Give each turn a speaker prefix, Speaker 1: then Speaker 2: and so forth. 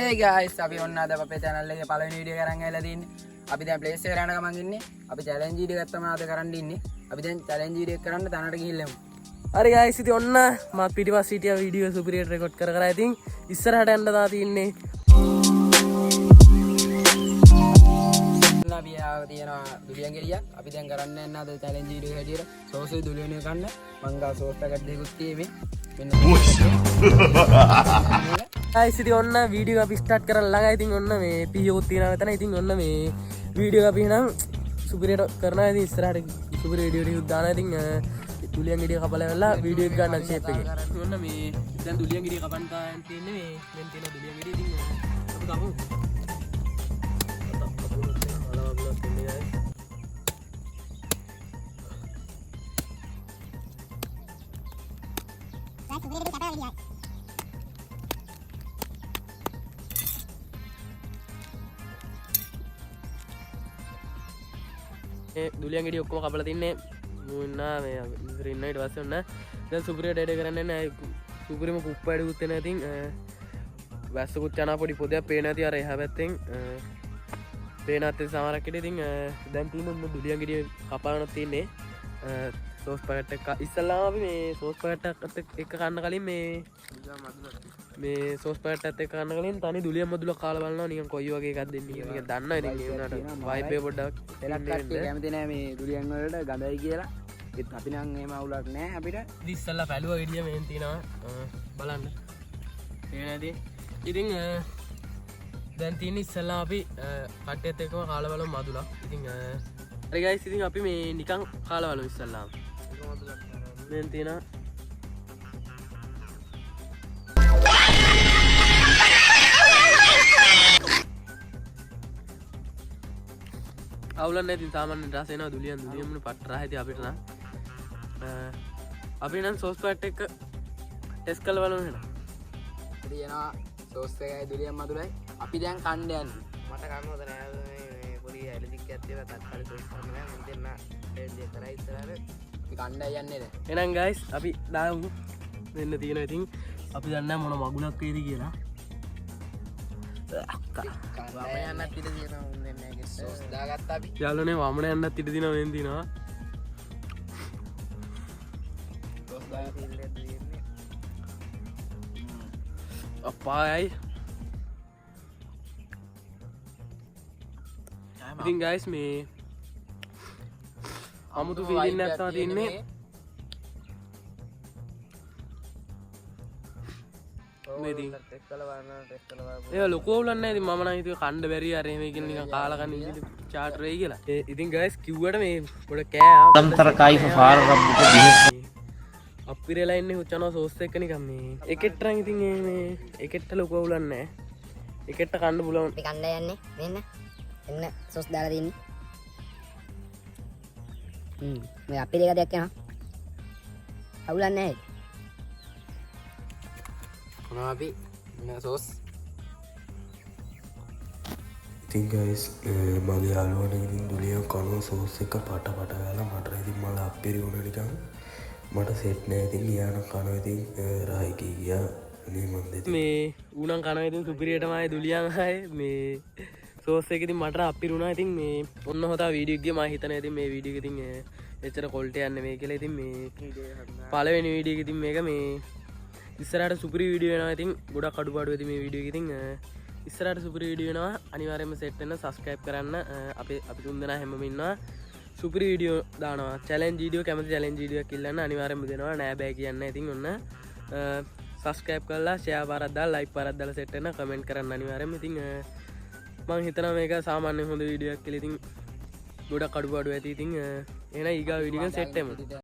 Speaker 1: Hey guys, අපි ඔන්න අද අපේ channel එකේ පළවෙනි වීඩියෝ එක අරන් ඇවිල්ලා තින්නේ. අපි දැන් place එකට යන ගමන් ඉන්නේ. අපි challenge වීඩියෝ එකක් තමයි අද කරන්න ඉන්නේ. අපි දැන් challenge වීඩියෝ එක කරන්න තැනට ගිහිල්ලා යමු.
Speaker 2: හරි guys ඉතින් ඔන්න මම පිටිපස්ස හිටියා වීඩියෝ සුපිරියට රෙකෝඩ් කර ඉතින් ඉස්සරහට යන්න තා තින්නේ.
Speaker 1: අපි ආව තියෙනවා දුලියන් ගෙඩියක්. අපි දැන් කරන්න යන අද challenge වීඩියෝ එක හැටියට සෝස් දුලියන් එක ගන්න. මං ගා සෝස් පැකට් දෙකකුත් තියෙන්නේ. මෙන්න
Speaker 2: guys ඉතින් ඔන්න වීඩියෝ අපි ස්ටාර්ට් කරලා ළඟයි. ඉතින් ඔන්න මේ පීයෝත් තියනවා මෙතන. ඉතින් ඔන්න මේ වීඩියෝ අපි එහෙනම් සුපිරියට කරනවා. ඉතින් ඉස්සරහට සුපිරි වීඩියෝ ටිකක් දානවා. ඉතින් දුලියන් ගෙඩිය කපලා වෙලා වීඩියෝ එක ගන්න ෂේප් එකේ. ඔන්න මේ දැන් දුලියන් ගෙඩිය කපන්න තියෙන්නේ මේ මෙන් තියෙන දුලියන් ගෙඩිය. ඉතින් අපි ගමු. දුලියන් ගෙඩිය ඔක්කොම කපලා තින්නේ මුන්නා මේ ඉතින් ඉන්න ඊට පස්සේ ඔන්න දැන් සුපිරියට එඩ කරන්නේ නැහැ. සුපිරිම කුප්ප ඇඩුත් වෙන ඉතින් වැස්සකුත් යනවා පොඩි පොදයක් පේන ඇති අර එහා පැත්තෙන් පේන ඇත්තේ සමහරක් ඉතින් දැන් තියෙන දුලියන් ගෙඩිය කපාගෙන තින්නේ සෝස් පැකට් එක. ඉස්සල්ලාම අපි මේ සෝස් පැකට් එක කන්න කලින් මේ සෝස් පැකට් එක කන්න කලින් තනි දුලියන් මදුලක් කාලා බලනවා නිකන් කොයි වගේ එකක්ද දෙන්නේ කියලා. නිකන් දන්නවා ඉතින් ඒ වුණාට වයිබ් එක පොඩ්ඩක්
Speaker 1: එලක් කට්ටිය කැමති නැහැ මේ දුලියන් වලට ගඳයි කියලා. ඒත් අපි නම් එහෙම අවුලක් නැහැ අපිට.
Speaker 2: ඉතින් ඉස්සල්ලා පැලුවා ගෙඩිය මෙහෙන් තියනවා බලන්න. පේන ඇති. ඉතින් දැන් තියෙන්නේ ඉස්සල්ලා අපි කට්ටියත් එක්කම කාලා බලමු මදුලක්. ඉතින් හරි ගයිස් ඉතින් අපි මේ නිකන් කාලා බලමු ඉස්සල්ලාම. මෙහෙන් තියනවා අවුලක් නැහැ. ඉතින් සාමාන්‍ය රස එනවා දුලියන් මුනේ පට්ට රහ ඉතින් අපිට නම් අපි නම් සෝස් පැකට් එක ටෙස්ට් කරලා බලමු එහෙනම්.
Speaker 1: තියෙනවා සෝස් එකයි දුලියන් මදුලයි. අපි දැන් කන්න යන්නේ.
Speaker 3: මට කන්න හොඳ නෑ මේ පොඩි ඇලදික්කයක් තියෙනවා. තත්කාලේ සෝස් කරන්න නෑ. මම දෙන්න දෙන්න කරා ඉස්සරහට.
Speaker 1: අපි කන්නයි යන්නේ දැන්.
Speaker 2: එහෙනම් ගයිස් අපි දාමු. මෙන්න තියෙනවා. ඉතින් අපි දන්නේ මොන මගුලක් වේද කියලා.
Speaker 3: වම යන්නත් ඉඩ තියෙනවා. උන් දෙන්නේ නැහැ
Speaker 1: සෝස් දාගත්තා අපි.
Speaker 2: යාළුවනේ වමන යන්නත් ඉඩ දිනවා මෙන් දිනවා.
Speaker 1: සෝස් දාගත්තා.
Speaker 2: අපායයි. ඉතින් ගයිස් මේ අමුතු ෆීලින් එකක් තමයි තින්නේ. මේ ඉතින්
Speaker 3: ටෙස්ට් කරලා බලන්න ටෙස්ට් කරලා බලන්න.
Speaker 2: ඒක ලොකු අවුලක් නැහැ. ඉතින් මම නම් හිතුවේ කණ්ඩ බැරි අර එහෙම කියන නිකන් කාලා කන්න ඉතින් චාට් වෙයි කියලා. ඉතින් ගයිස් කිව්වට මේ පොඩ කෑ
Speaker 3: තම්තර කයිෆ ෆාර රබ්බුක බිහිස්
Speaker 2: අප්පිරලා ඉන්නේ හුච්චනවා සෝස් එක නිකන් මේ එකෙට්ටරන්. ඉතින් මේ එකෙට්ට ලොකු අවුලක් නැහැ. එකෙට්ට කන්න පුළුවන්.
Speaker 4: අපි කන්න යන්නේ මෙන්න එන්න සොස් දාලා දෙන්නේ. මේ අපි දෙක දෙයක් යනවා. අවුලක් නැහැ.
Speaker 1: කොනවා අපි මෙන්න සෝස්.
Speaker 5: ඉතින් ගයිස් මගේ යාළුවනේ ඉතින් දුලියන් කනවා සෝස් එක පට ගාලා මට ඉතින් මල අප්පිරි වුණා නිකන්. මට සෙට් නෑ. ඉතින් ගියා නම් කනවා ඉතින් රායිකී ගියා නේ මන් දෙති
Speaker 2: මේ ඌනම් කනවා ඉතින් සුපිරියටමයි දුලියන් ආයේ මේ සෝස් එක ඉතින් මට අප්පිරි වුණා. ඉතින් මේ ඔන්න හොතා වීඩියෝ එක ගියා. මම හිතනවා ඉතින් මේ වීඩියෝ එක ඉතින් එච්චර කොල්ට යන්නේ මේ කියලා. ඉතින් මේ පළවෙනි වීඩියෝ එක ඉතින් මේක මේ ඉස්සරහට සුපිරි වීඩියෝ වෙනවා. ඉතින් ගොඩක් අඩුපාඩු ඇති මේ වීඩියෝ එක. ඉතින් ඉස්සරහට සුපිරි වීඩියෝ වෙනවා. අනිවාර්යයෙන්ම සෙට් වෙන්න සබ්ස්ක්‍රයිබ් කරන්න. අපි තුන් දෙනා හැමෝම ඉන්නවා. සුපිරි වීඩියෝ දානවා. චැලෙන්ජ් වීඩියෝ කැමති චැලෙන්ජ් වීඩියෝ එකක් ඉල්ලන්න අනිවාර්යයෙන්ම දෙනවා. නෑ බෑ කියන්නේ. ඉතින් ඔන්න සබස්ක්‍රයිබ් කරලා ෂෙයා පාරක් දාලා ලයික් පාරක් දාලා සෙට් වෙන්න කමෙන්ට් කරන්න අනිවාර්යයෙන්ම. ඉතින් මම හිතනවා මේක සාමාන්‍ය හොඳ වීඩියෝ එකක් කියලා. ඉතින් ගොඩක් අඩුපාඩු ඇති. ඉතින් එහෙනම් ඊගා වීඩියෝ එකෙන් සෙට් වෙමු.